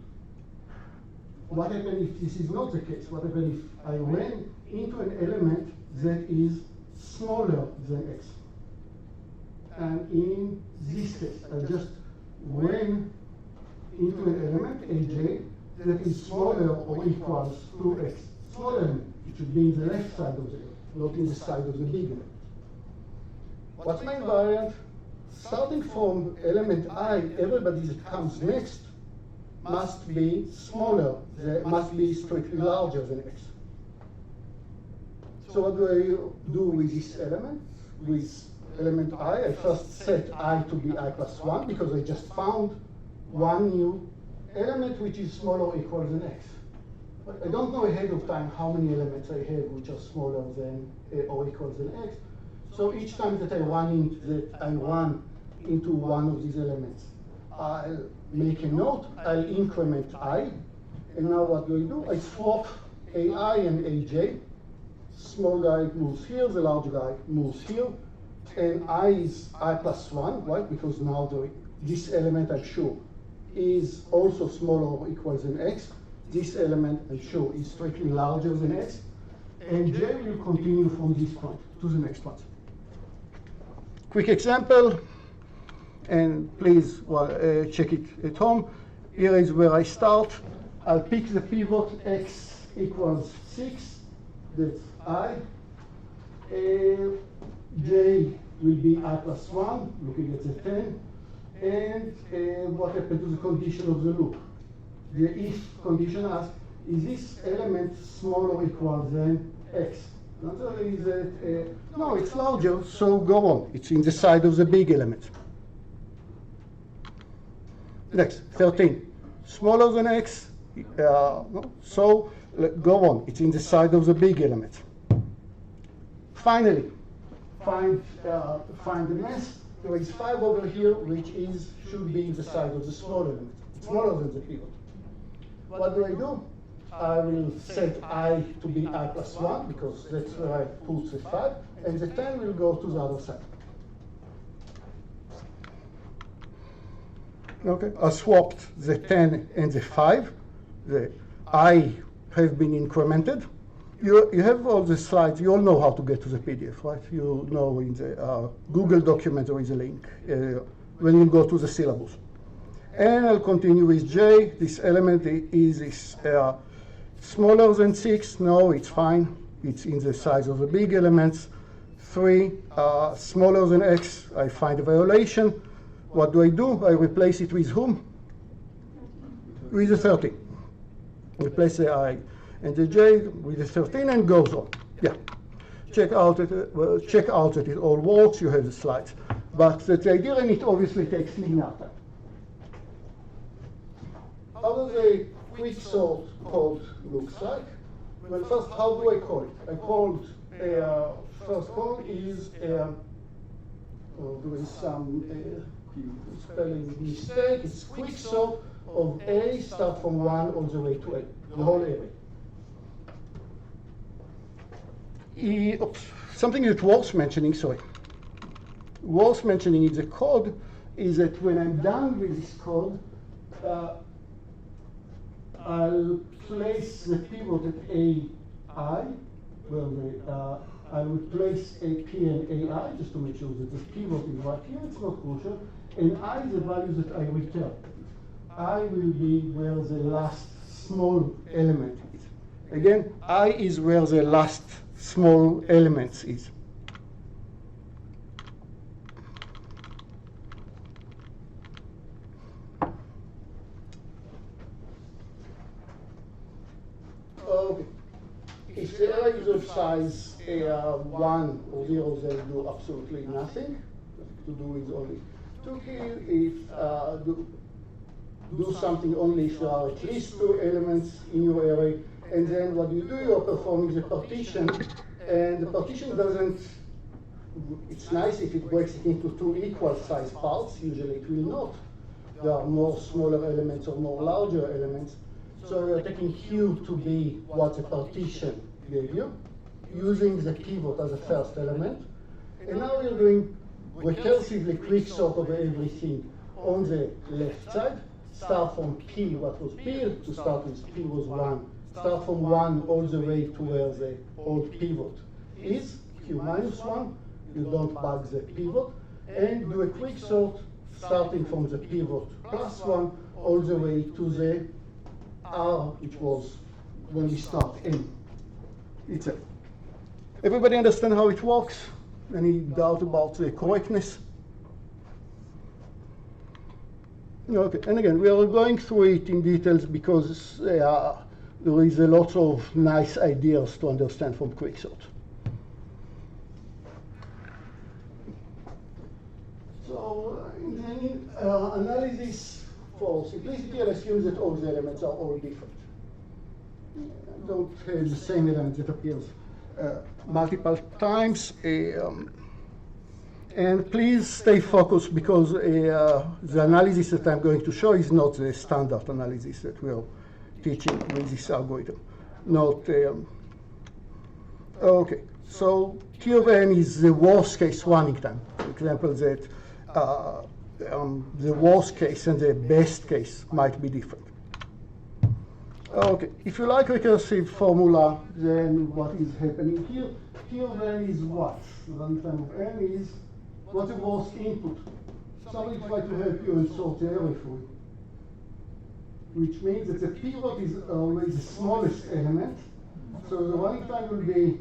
What happens if this is not the case? What happens if I ran into an element that is smaller than X? And in this case, I just ran into an element, AJ, that is smaller or equals to X. Small element, it should be in the left side of the element, not in the side of the big element. What's my invariant? Starting from element I, everybody that comes next must be smaller, must be strictly larger than X. So what do I do with this element? With element I first set I to be I plus 1 because I just found one new element which is smaller or equal than X. But I don't know ahead of time how many elements I have which are smaller than or equal than X. So each time that I run into one of these elements, I'll make a note, I'll increment I, and now what do? I swap AI and AJ. Small guy moves here, the large guy moves here, and I is I plus 1, right? Because now this element, I'm sure, is also smaller or equal than X. This element, I'm sure, is strictly larger than X. And J will continue from this point to the next one. Quick example, and please check it at home. Here is where I start. I'll pick the pivot X equals 6, that's I. J will be I plus 1, looking at the 10. And what happened to the condition of the loop? The if condition asks, is this element small or equal than X? The answer is that, no, it's larger, so go on. It's in the side of the big element. Next, 13. Smaller than X, no, so go on. It's in the side of the big element. Finally, find the mass. There is 5 over here, which should be in the side of the small element. It's smaller than the pivot. What do? I will set I to be I plus 1, because that's where I put the 5, and the 10 will go to the other side. Okay, I swapped the 10 and the 5. The I have been incremented. You have all the slides. You all know how to get to the PDF, right? You know in the Google document there is a link when you go to the syllabus. And I'll continue with J. This element is smaller than 6. No, it's fine. It's in the size of the big elements. 3, smaller than X. I find a violation. What do? I replace it with whom? With the 13. Replace the I and the J with the 13 and goes on. Yeah. Check out that it all works. You have the slides. But the idea, and it obviously takes linear time. How does a quicksort code looks like? Well, first, how do I call it? I called first call is there is some spelling mistake. It's quicksort of A start from 1 all the way to A, the whole array. Something that worth mentioning, worth mentioning in the code is that when I'm done with this code, I'll place the pivot at AI, where I will place a P and AI just to make sure that the pivot is right here. It's not crucial. And I is the value that I return. I will be where the last small element is. Again, I is where the last small element is. Okay. If the array is of size 1 or 0, they do absolutely nothing. To do is only to kill. If do something only if there are at least 2 elements in your array, And then what you do, you're performing the partition, and the partition doesn't, it's nice if it breaks it into two equal size parts, usually it will not. There are more smaller elements or more larger elements. So you're taking Q to be what the partition gave you, using the pivot as a first element. And now we're doing recursively quicksort over everything on the left side. Start from P, what was P, to start with P was 1. Start from 1 all the way to where the old pivot is, Q minus 1. You don't bug the pivot. And do a quicksort starting from the pivot plus 1 all the way to the R, which was when we start M. It's a. Everybody understand how it works? Any doubt about the correctness? Okay, and again, we are going through it in details because there is a lot of nice ideas to understand from Quicksort. So in the analysis, for simplicity, I'll assume that all the elements are all different. Don't have the same element that appears multiple times. And please stay focused because the analysis that I'm going to show is not the standard analysis that we're teaching with this algorithm. Not, okay, so T of n is the worst case running time. For example, that the worst case and the best case might be different. Okay, if you like recursive formula, then what is happening here? T of n is what? The runtime of n is what's the worst input? Somebody tried to help you and sort the array for you, which means that the pivot is always the smallest element. So the running time will be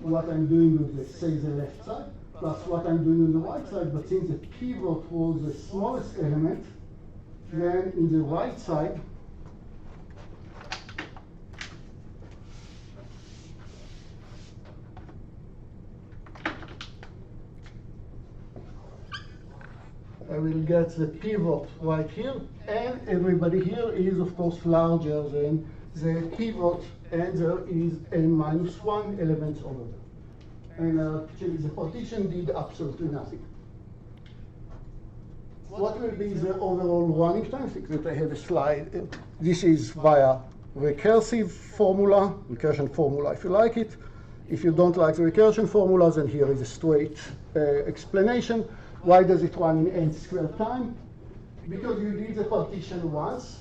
what I'm doing with, let's say, the left side, plus what I'm doing on the right side. But since the pivot was the smallest element, then in the right side, I will get the pivot right here, and everybody here is, of course, larger than the pivot, and there is n minus 1 elements over there. And actually, the partition did absolutely nothing. What will be the overall running time? I think that I have a slide. This is via recursive formula, recursion formula if you like it. If you don't like the recursion formula, then here is a straight explanation. Why does it run in n squared time? Because you did the partition once,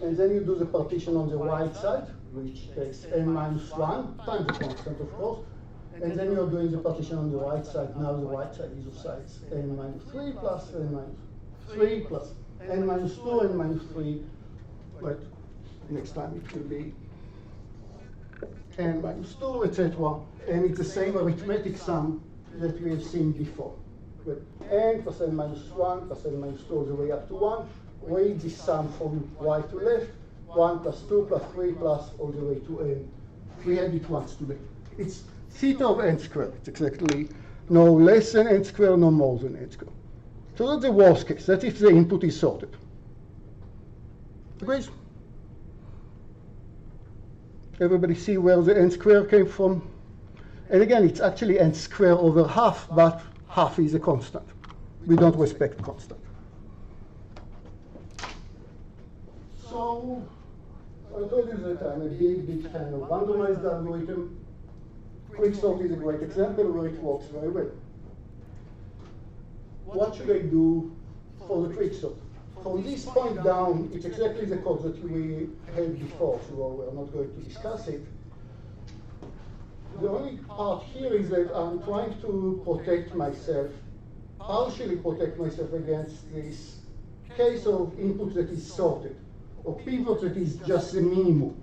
and then you do the partition on the right side, which takes n minus 1 times the constant, of course. And then you're doing the partition on the right side. Now the right side is of size n minus 3 plus n minus 3 plus n minus 2, n minus 3. But next time it will be n minus 2, etc. And it's the same arithmetic sum that we have seen before. With n plus n minus 1 plus n minus 2 all the way up to 1. Read this sum from right to left. 1 plus 2 plus 3 plus all the way to n. We had it once today. It's theta of n squared. It's exactly no less than n squared, no more than n squared. So that's the worst case. That's if the input is sorted. Agrees? Everybody see where the n squared came from? And again, it's actually n squared over half, but half is a constant. We don't respect constant. So I told you that I'm a big fan of randomized algorithm. Quicksort is a great example where it works very well. What should I do for the quicksort? From this point down, it's exactly the code that we had before, so we're not going to discuss it. The only part here is that I'm trying to protect myself, partially protect myself against this case of input that is sorted, or pivot that is just the minimum.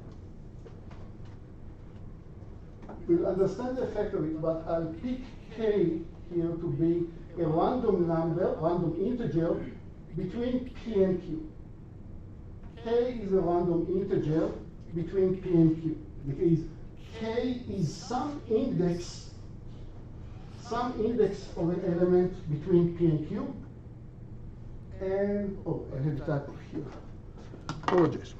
We'll understand the effect of it, but I'll pick k here to be a random number, random integer, between p and q. K is a random integer between p and q. Because k is some index of an element between p and q. And, oh, I have a typo here. Apologies.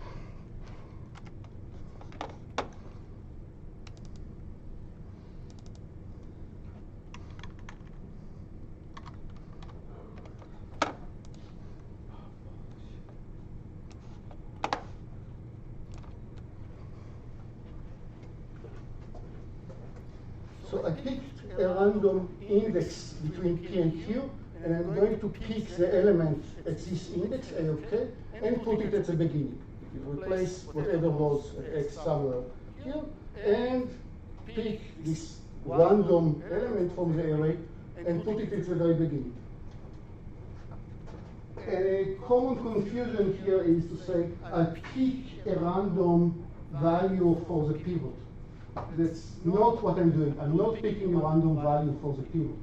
So I picked a random index between P and Q, and I'm going to pick the element at this index, A of K, and put it at the beginning. It will replace whatever was at X somewhere here, and pick this random element from the array and put it at the very beginning. A common confusion here is to say I pick a random value for the pivot. That's not what I'm doing. I'm not picking a random value for the pivot.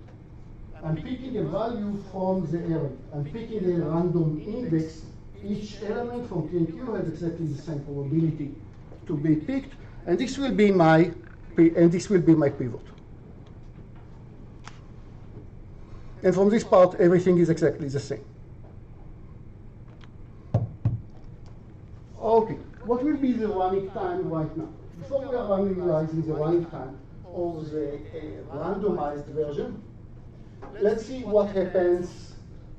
I'm picking a value from the array. I'm picking a random index. Each element from P and Q has exactly the same probability to be picked, and this will be my pivot. And from this part, everything is exactly the same. Okay, what will be the running time right now? Before we are analyzing the running time of the randomized version, let's see what happens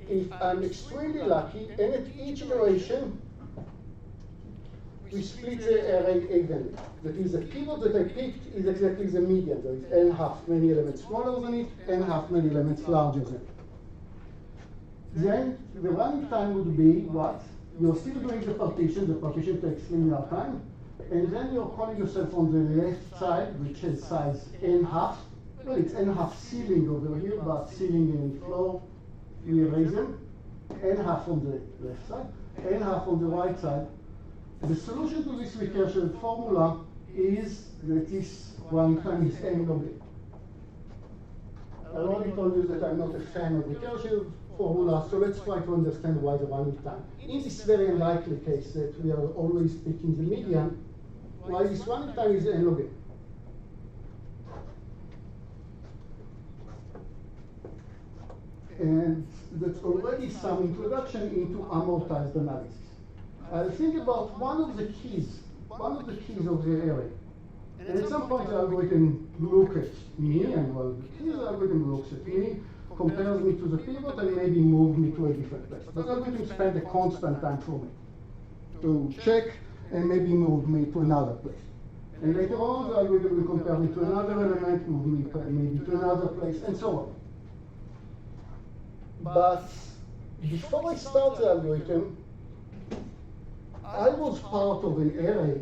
if I'm extremely lucky, and at each iteration, we split the array evenly. That is, the pivot that I picked is exactly the median. There is n half many elements smaller than it, n half many elements larger than it. Then the running time would be what? You're still doing the partition takes linear time, and then you're calling yourself on the left side, which has size n half. Well, it's n half ceiling over here, but ceiling and floor, you erase them. N half on the left side, n half on the right side. The solution to this recursion formula is that this running time is n log n. I already told you that I'm not a fan of recursive formula, so let's try to understand why the running time. In this very unlikely case that we are always picking the median, why this running time is n log n. And that's already some introduction into amortized analysis. Think about one of the keys of the array. And at some point the algorithm looks at me, and well, the algorithm looks at me, compares me to the pivot, and maybe move me to a different place. The algorithm spends a constant time for me to check and maybe move me to another place. And later on, the algorithm will compare me to another element, move me maybe to another place, and so on. But before I start the algorithm, I was part of an array,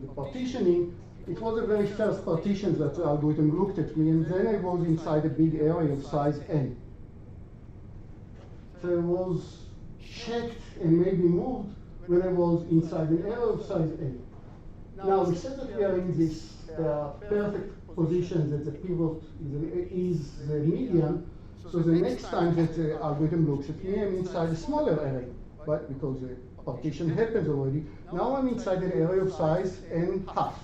the partitioning. It was the very first partition that the algorithm looked at me, and then I was inside a big array of size n. So I was checked and maybe moved when I was inside an array of size n. Now we said that we are in this perfect position that the pivot is the median. So the next time that the algorithm looks at me, I'm inside a smaller array, right? Because the partition happens already. Now I'm inside an array of size n half.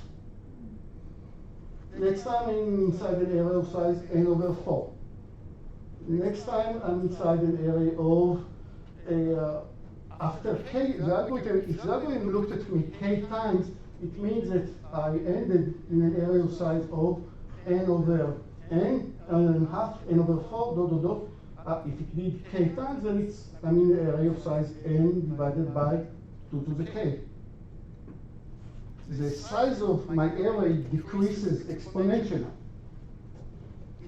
Next time I'm inside an array of size n over 4. Next time I'm inside an array of after k. If the algorithm looked at me k times, it means that I ended in an array of size of n over n, and half, n over 4, dot, dot, dot. If it did k times, then I'm in an array of size n divided by 2 to the k. The size of my array decreases exponentially.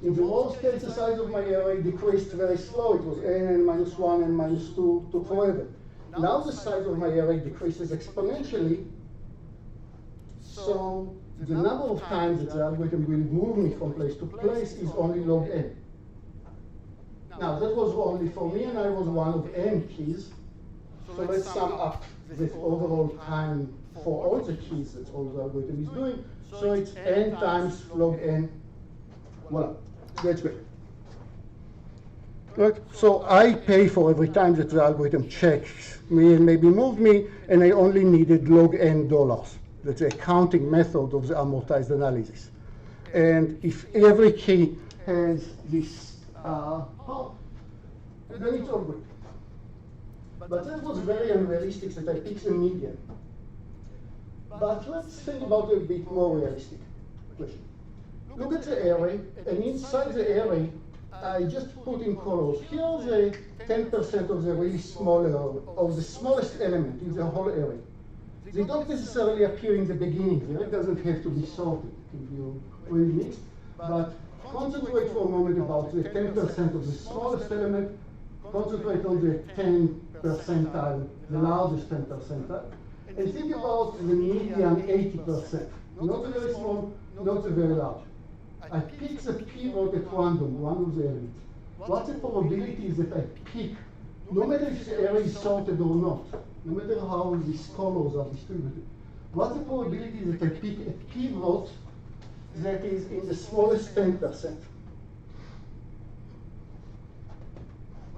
In the worst case, the size of my array decreased very slow. It was n minus 1 and minus 2 took forever. Now the size of my array decreases exponentially, so the number of times that the algorithm will move me from place to place is only log n. Now that was only for me, and I was one of n keys. So let's sum up the overall time for all the keys that all the algorithm is doing. So it's n times log n. Voila, that's great. Right? So I pay for every time that the algorithm checks me and maybe moved me, and I only needed log n dollars. That's the accounting method of the amortized analysis. And if every key has this part, then it's all good. But that was very unrealistic that I picked the median. But let's think about a bit more realistic question. Look at the array, and inside the array, I just put in colors. Here's the 10% of the really smaller, of the smallest element in the whole array. They don't necessarily appear in the beginning. The array doesn't have to be sorted if you really mix. But concentrate for a moment about the 10% of the smallest element, concentrate on the 10 percentile, the largest 10 percentile, and think about the median 80%. Not the very small, not the very large. I pick the pivot at random, one of the elements. What's the probability that I pick, no matter if the array is sorted or not, no matter how these colors are distributed, what's the probability that I pick a pivot that is in the smallest 10%?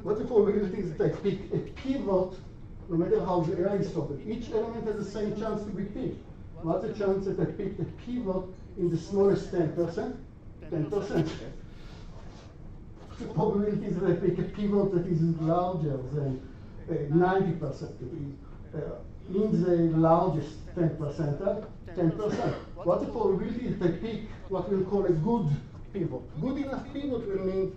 What's the probability that I pick a pivot, no matter how the array is sorted? Each element has the same chance to be picked. What's the chance that I pick a pivot in the smallest 10%? 10%. The probability that I pick a pivot that is larger than 90%, in the largest 10%, 10%. What's the probability that I pick what we'll call a good pivot? Good enough pivot will mean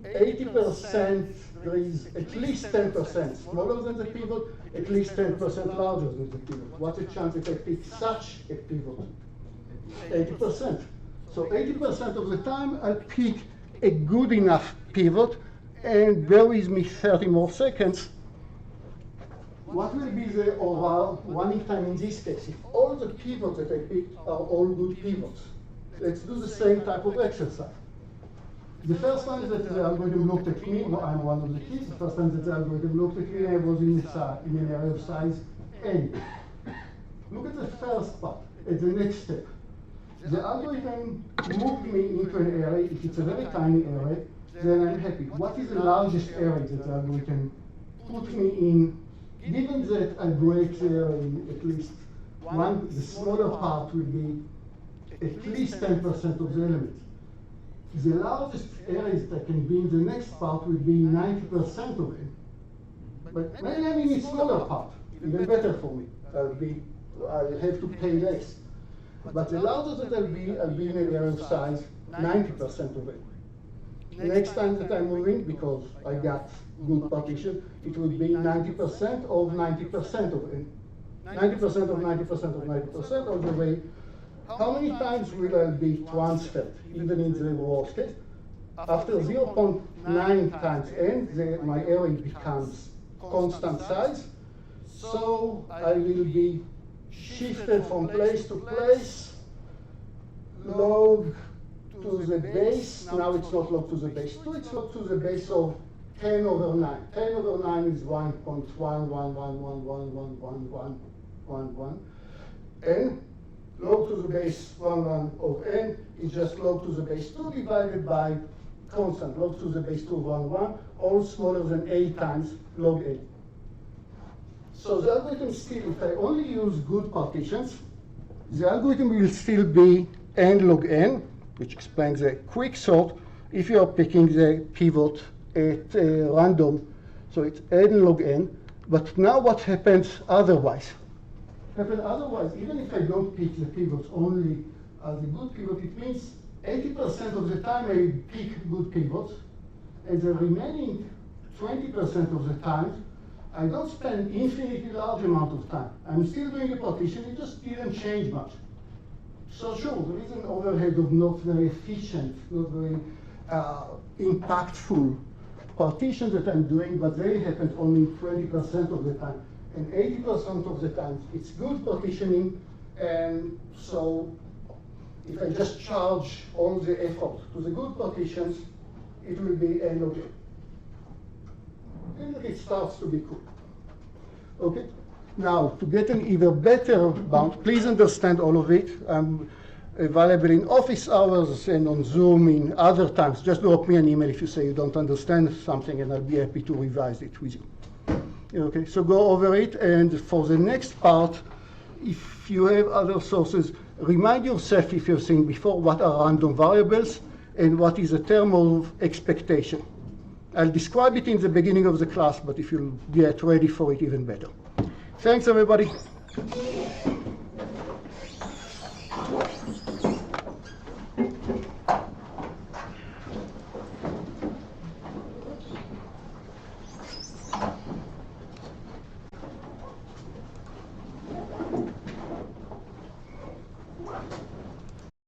80%, there is at least 10% smaller than the pivot, at least 10% larger than the pivot. What's the chance that I pick such a pivot? 80%. So 80% of the time I'll pick a good enough pivot, and bear with me 30 more seconds. What will be the overall running time in this case? If all the pivots that I picked are all good pivots, let's do the same type of exercise. The first time that the algorithm looked at me, I'm one of the kids, the first time that the algorithm looked at me, I was in an area of size n. Look at the first part, at the next step. The algorithm moved me into an array. If it's a very tiny array, then I'm happy. What is the largest array that the algorithm put me in? Given that I break the array in at least one, the smaller part will be at least 10% of the elements. The largest arrays that can be in the next part will be 90% of it. But maybe I'm in a smaller part, even better for me. I'll have to pay less. But the larger that I'll be in an area of size 90% of it. Next time that I'm moving, because I got good partition, it will be 90% of 90% of it. 90% of 90% of 90% of the way. How many times will I be transferred, even in the worst case? After 0.9 times n, my array becomes constant size. So I will be shifted from place to place, log to the base. Now it's not log to the base 2, it's log to the base of 10 over 9. 10 over 9 is 1.111111111. And log to the base 11 of n is just log to the base 2 divided by constant, log to the base 2 of 11, all smaller than a times log a. So the algorithm still, if I only use good partitions, the algorithm will still be n log n, which explains the quicksort, if you are picking the pivot at random. So it's n log n. But now what happens otherwise? Otherwise, even if I don't pick the pivots only as a good pivot, it means 80% of the time I pick good pivots, and the remaining 20% of the time I don't spend infinitely large amount of time. I'm still doing a partition, it just didn't change much. So sure, there is an overhead of not very efficient, not very impactful partitions that I'm doing, but they happen only 20% of the time. And 80% of the time, it's good partitioning, and so if I just charge all the effort to the good partitions, it will be n log n. And it starts to be cool. Okay? Now, to get an even better bound, please understand all of it. I'm available in office hours and on Zoom in other times. Just drop me an email if you say you don't understand something, and I'll be happy to revise it with you. Okay, so go over it, and for the next part, if you have other sources, remind yourself, if you've seen before, what are random variables and what is a term of expectation. I'll describe it in the beginning of the class, but if you'll get ready for it, even better. Thanks, everybody.